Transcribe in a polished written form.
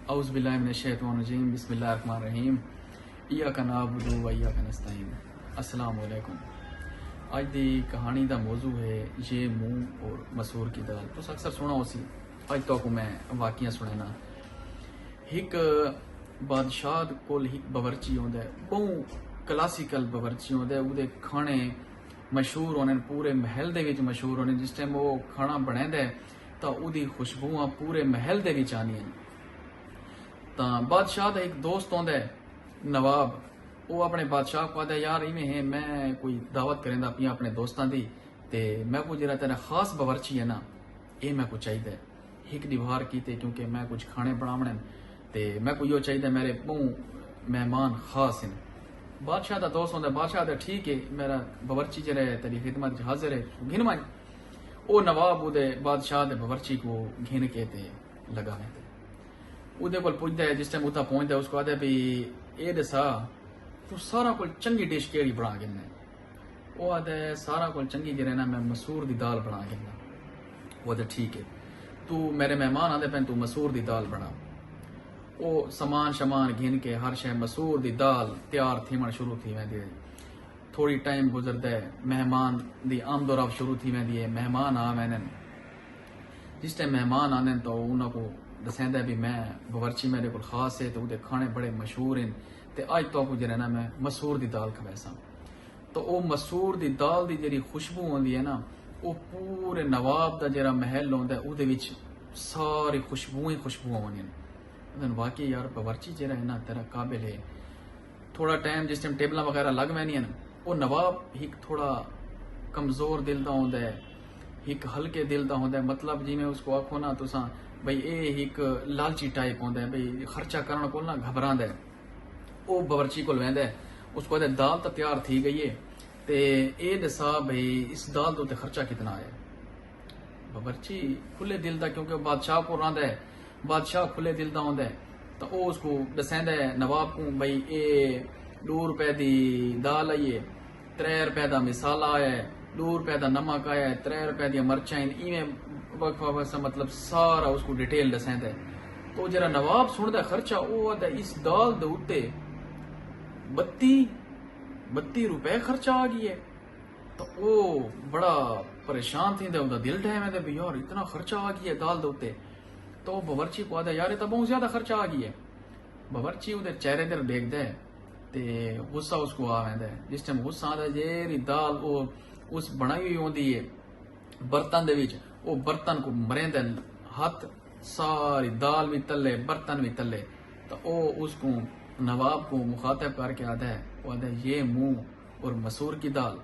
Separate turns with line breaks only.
औज़ुबिल्लाहिमिनश्शैतानिर्रजीम बिस्मिल्लाहिर्रहमानिर्रहीम इय्याका नअबुदु व इय्याका नस्तईन। अस्सलाम वालेकुम। आज दी कहानी दा मौजू है ये मूंग और मसूर की दाल। तुस अक्सर सुना उसी, अज तक मैं वाकिया सुनना। एक बादशाह कोल एक बावर्ची होंदा है, बहु क्लासिकल बावर्ची होंदा है। उहदे खाने मशहूर होने, पूरे महल दे विच मशहूर होने। जिस टाइम वो खाना बनांदा है तो उहदी खुशबुआं पूरे महल दे विच आनियां। तो बादशाह का एक दोस्त होंदा है नवाब, वो अपने बादशाह को कहता है यार इवें है मैं कोई दावत करेंदा पिया अपने दोस्तों की, ते मैं को जरा तेरा खास बावर्ची है ना ये मैं को चाहिए एक दीवार की, क्योंकि मैं कुछ खाने बनावने ते मैं को यो चाहिए मेरे बहु मेहमान खास हैं। बादशाह का दोस्त होंदा, बादशाह तो ठीक है मेरा बावर्ची जरा तेरी खिदमत हाजिर है घिन माई। वो नवाब उदे बादशाह के बावर्ची को घिन के ते लगा में उदे को पुछता है। जिस टाइम उतना पहुंचता है उसको आता है भी ये दसा तू सारा कोई चंगी डिश केड़ी बना गिनना। वो आता है सारा कोई चंगी जरे ना मैं मसूर की दाल बना गिनना। वो आता ठीक है तू मेरे मेहमान आते पैन तू मसूर की दाल बना। वो सामान शमान घिन के हर शय मसूर की दाल तैयार थी मन शुरू थी वेंदी है। थोड़ी टाइम गुजरता है, मेहमान की आमदोरफ शुरू थी वेंदी है। मेहमान आ वैन, जिस टाइम मेहमान आने तो उन्होंने दसेंदा भी मैं बावर्ची मेरे को खास है तो उहदे खाने बड़े मशहूर हैं, तो अज तो कुछ ना मैं मसूर की दाल खवैसा। तो वो मसूर की दाल की जी खुशबू होंगी है ना, वो पूरे नवाब का जरा महल होंदा है उहदे विच सारी खुशबुआं होंदियां। वाकई यार बावर्ची जरा है ना तेरा काबिल है। थोड़ा टाइम जिस टाइम टेबल वगैरह लग वैनियां वो नवाब एक थोड़ा कमजोर दिल का होंदा है, एक हल्के दिल का होंदा है। मतलब जिमें उसको आखो ना तुसा भाई ये एक लालची टाइप होंदा है, भाई खर्चा करने को ना घबरांदा है। वो बावर्ची को वैंदा है, उसको कहते दाल तो तैयार थी गई है ते ये दसा भाई इस दाल तो खर्चा कितना है। बावर्ची खुले दिल का, क्योंकि बादशाह को रहा है, बादशाह खुले दिल का होंदा है। तो वो उसको दसेंदा है नवाब को भाई ये 2 रुपए की दाल आई है, 3 रुपए का मिसाला आया है, 2 रुपए का नमक आया है, 3 रुपए दी मर्चा इवें वक्फा मतलब सारा उसको डिटेल दसेंदा है। तो जरा नवाब सुनता खर्चा वो आता इस दाल दे उत्ते 32 रुपए खर्चा आ गई है। तो वो बड़ा परेशान थी, दिल ठहमेंदा भी यार इतना खर्चा आ गया है दाल दे उत्ते। तो बावर्ची को आता यार ये तो बहुत ज्यादा खर्चा आ गई है। बावर्ची उहदे चेहरे पर देखता है ते गुस्सा उसको आ वैंदा है। जिस टाइम गुस्सा आता जेरी दाल वो उस बनाई हुई होंदी है बर्तन दे विच, वो बर्तन को मरेंदा हाथ सारी दाल भी तले बर्तन भी तले। तो वो उसको नवाब को मुखातब करके आता है, वो आता है ये मुंह और मसूर की दाल